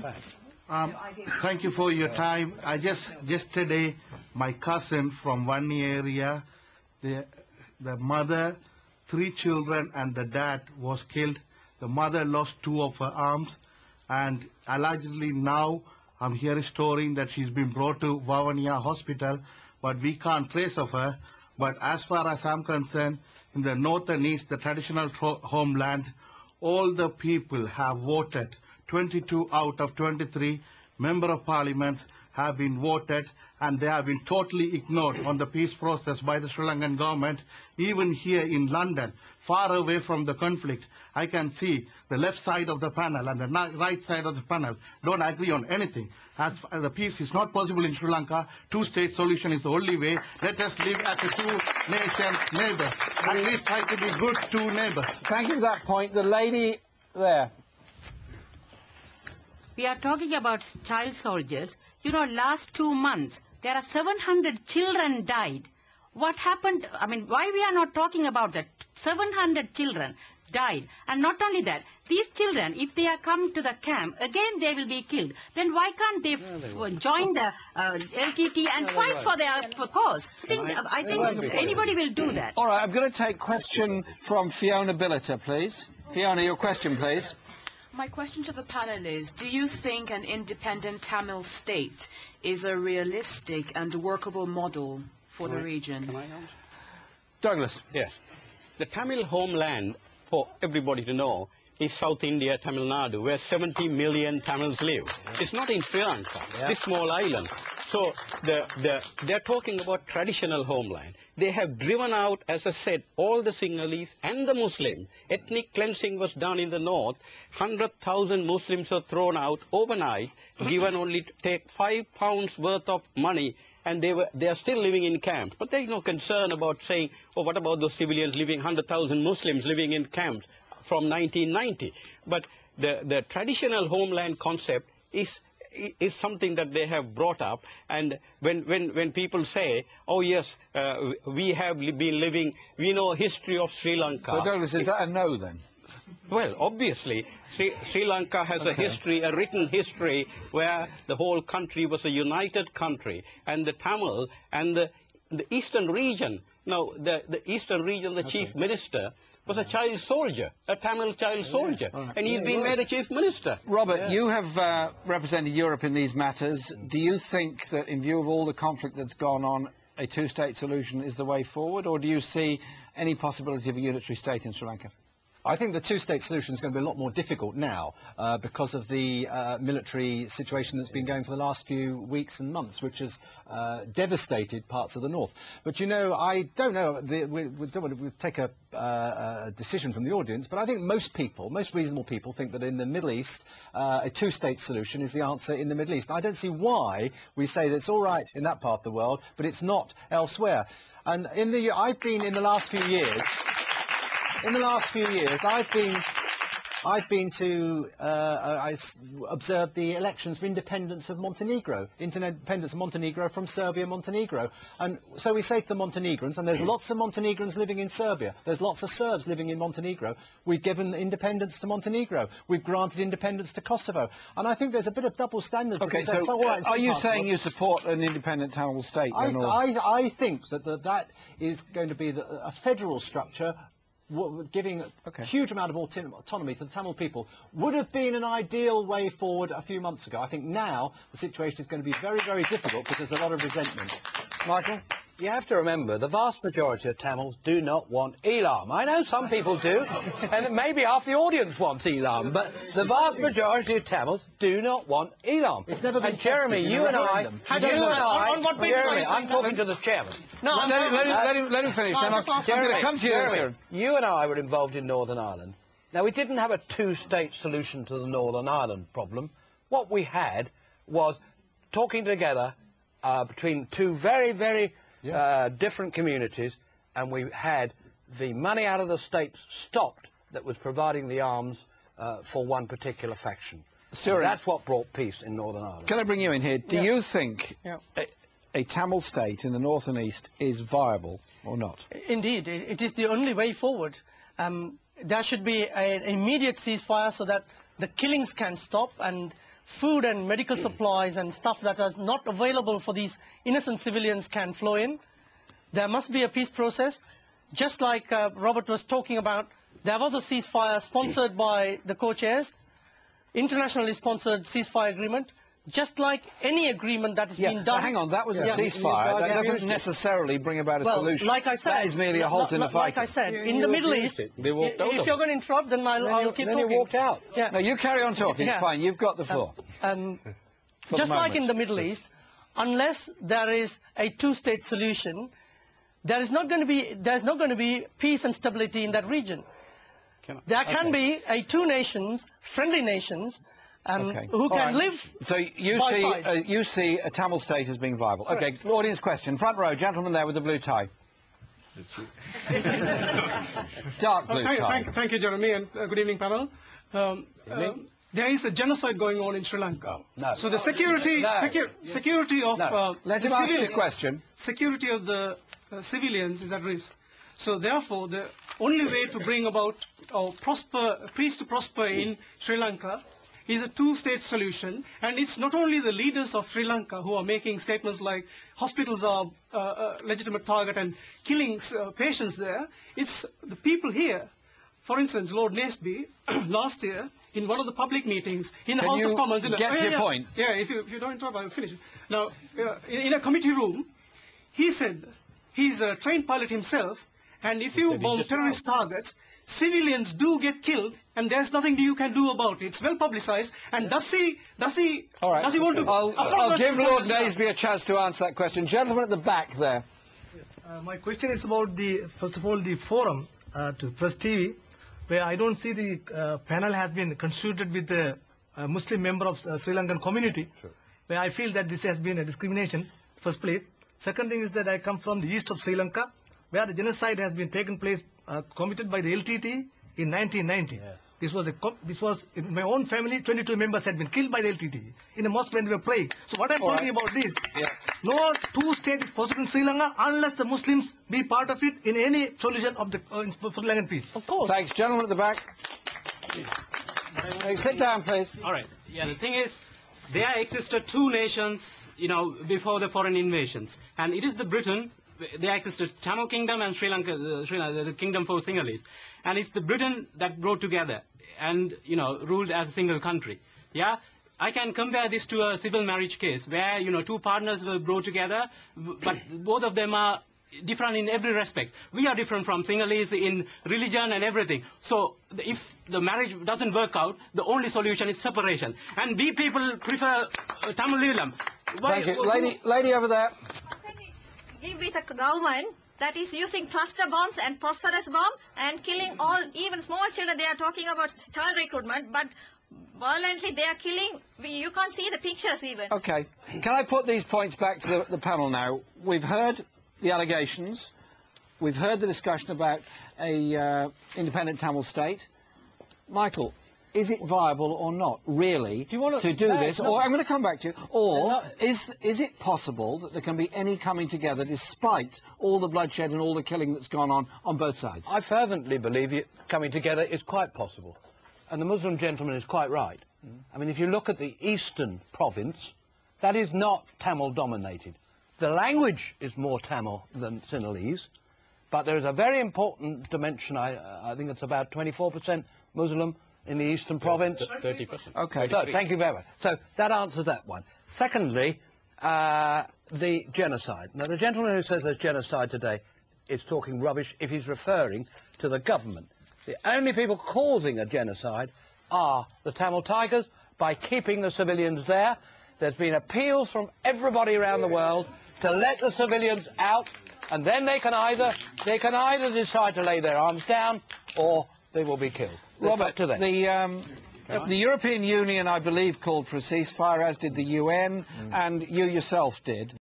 fact. Thank you for your time. Yesterday, my cousin from one area, the mother, 3 children, and the dad was killed. The mother lost 2 of her arms, and allegedly now I'm here restoring that she's been brought to Vavaniya Hospital, but we can't trace of her. But as far as I'm concerned, in the north and east, the traditional homeland, all the people have voted. 22 out of 23 member of parliament have been voted, and they have been totally ignored on the peace process by the Sri Lankan government. Even here in London, far away from the conflict, I can see the left side of the panel and the right side of the panel don't agree on anything. As the peace is not possible in Sri Lanka, 2-state solution is the only way. Let us live as a 2-nation neighbors. At least try to be good 2 neighbors. Thank you for that point. The lady there. We are talking about child soldiers. You know, last 2 months, there are 700 children died. What happened? I mean, why we are not talking about that? 700 children died. And not only that, these children, if they are come to the camp, again they will be killed. Then why can't they join the LTT and fight for their cause? I think anybody will do that. All right, I'm going to take question from Fiona Billiter, please. Fiona, your question, please. My question to the panel is, do you think an independent Tamil state is a realistic and workable model for the region? Can I answer? Douglas. Yes. The Tamil homeland, for everybody to know, is South India, Tamil Nadu, where 70 million Tamils live. It's not in Sri Lanka, this small island. So they're talking about traditional homeland. They have driven out, as I said, all the Sinhalese and the Muslims. Ethnic cleansing was done in the north. 100,000 Muslims were thrown out overnight, given only to take £5 worth of money, and they are still living in camps. But there's no concern about saying, oh, what about those civilians living, 100,000 Muslims living in camps from 1990? But the traditional homeland concept is something that they have brought up, and when people say, oh yes, we have been living, we know history of Sri Lanka. So Douglas, is that a no then? Well, obviously, Sri Lanka has a history, a written history, where the whole country was a united country, and the Tamil and the eastern region, now the eastern region, the chief minister was a child soldier, a Tamil child soldier, and he's been made a chief minister. Robert, you have represented Europe in these matters. Do you think that in view of all the conflict that's gone on, a 2-state solution is the way forward, or do you see any possibility of a unitary state in Sri Lanka? I think the 2-state solution is going to be a lot more difficult now because of the military situation that's been going for the last few weeks and months, which has devastated parts of the north. But, you know, I don't know, we don't want to take a decision from the audience, but I think most reasonable people think that in the Middle East, a 2-state solution is the answer in the Middle East. I don't see why we say that it's all right in that part of the world, but it's not elsewhere. And I've been in the last few years... I've been to I observed the elections for independence of Montenegro, from Serbia, Montenegro. And so we say to the Montenegrins, and there's lots of Montenegrins living in Serbia, there's lots of Serbs living in Montenegro, we've given independence to Montenegro, we've granted independence to Kosovo. And I think there's a bit of double standards. Okay, so are you saying you support an independent Tamil state? I think that is going to be a federal structure giving a huge amount of autonomy to the Tamil people would have been an ideal way forward a few months ago. I think now the situation is going to be very, very difficult because there's a lot of resentment. Michael? You have to remember, the vast majority of Tamils do not want Elam. I know some people do, and maybe half the audience wants Elam, but the vast majority of Tamils do not want Elam. It's never been and Jeremy, you and I, Jeremy, I'm talking to the chairman. No, let him finish. Then I'm going to come to you, Jeremy, you and I were involved in Northern Ireland. Now, we didn't have a 2-state solution to the Northern Ireland problem. What we had was talking together between two very, very different communities, and we had the money out of the states stopped that was providing the arms for one particular faction. That's what brought peace in Northern Ireland. Can I bring you in here? Do you think a Tamil state in the north and east is viable or not? Indeed, it is the only way forward. There should be an immediate ceasefire so that the killings can stop, and food and medical supplies and stuff that is not available for these innocent civilians can flow in. There must be a peace process. Just like Robert was talking about, there was a ceasefire sponsored by the co-chairs, internationally sponsored ceasefire agreement. Just like any agreement that has been done. Hang on, that was a ceasefire. That doesn't necessarily bring about a solution. Like I said, that is merely a halt in the fighting. Like I said, in the Middle East, if you're going to interrupt, then I'll keep talking. Then you walked out. Yeah. No, you carry on talking. It's fine. You've got the floor. Just like in the Middle East, unless there is a two-state solution, there's not going to be peace and stability in that region. There can be two nations, friendly nations, who can live. So you see a Tamil state as being viable. Okay, audience question. Front row, gentleman there with the blue tie. Dark blue tie. Thank you, Jeremy, and good evening, panel. There is a genocide going on in Sri Lanka. No. So the security of let him ask his question. Security of the civilians is at risk. So therefore, the only way to bring about peace to prosper in Sri Lanka is a two-state solution, and it's not only the leaders of Sri Lanka who are making statements like hospitals are a legitimate target and killing patients there. It's the people here. For instance, Lord Naseby, last year, in one of the public meetings in the House of Commons... Get to your point. Yeah, if you don't interrupt, I'll finish. Now, in a committee room, he said he's a trained pilot himself, and if you bomb terrorist targets, civilians do get killed, and there's nothing you can do about it. It's well publicized. And does he want to... I'll give Lord Naseby a chance to answer that question. Gentleman at the back there. My question is about first of all, the forum to PressTV, where I don't see the panel has been constituted with the Muslim member of Sri Lankan community, where I feel that this has been a discrimination, first place. Second thing is that I come from the east of Sri Lanka, where the genocide has been taken place, committed by the LTT in 1990. Yeah. This was in my own family, 22 members had been killed by the LTT in a mosque when they were praying. So what I'm talking about this, no two-state is possible in Sri Lanka unless the Muslims be part of it in any solution of the Sri Lankan peace. Of course. Thanks. Gentleman at the back. Sit down, please. All right. Yeah, the thing is, there existed two nations, before the foreign invasions. And it is the Britain, there existed Tamil Kingdom and Sri Lanka, the Kingdom for Sinhalese. And it's the Britain that brought together and, ruled as a single country. Yeah? I can compare this to a civil marriage case where, two partners were brought together, but both of them are different in every respect. We are different from Sinhalese in religion and everything. So if the marriage doesn't work out, the only solution is separation. And we people prefer Tamil Leelam. Thank you. Lady over there. Give with a government that is using cluster bombs and phosphorus bomb and killing even small children. They are talking about child recruitment, but violently they are killing. You can't see the pictures even. Okay. Can I put these points back to the panel now? We've heard the allegations. We've heard the discussion about a independent Tamil state. Michael, is it viable or not, really, to do this? Or I'm going to come back to you. Or is it possible that there can be any coming together despite all the bloodshed and all the killing that's gone on both sides? I fervently believe it coming together is quite possible. And the Muslim gentleman is quite right. I mean, if you look at the eastern province, that is not Tamil-dominated. The language is more Tamil than Sinhalese, but there is a very important dimension, I think it's about 24% Muslim in the eastern province. 30%. Okay. So, thank you very much. So that answers that one. Secondly, the genocide. Now, the gentleman who says there's genocide today is talking rubbish if he's referring to the government. The only people causing a genocide are the Tamil Tigers by keeping the civilians there. There's been appeals from everybody around the world to let the civilians out, and then they can either decide to lay their arms down or they will be killed. Robert, the European Union, I believe, called for a ceasefire, as did the UN, and you yourself did.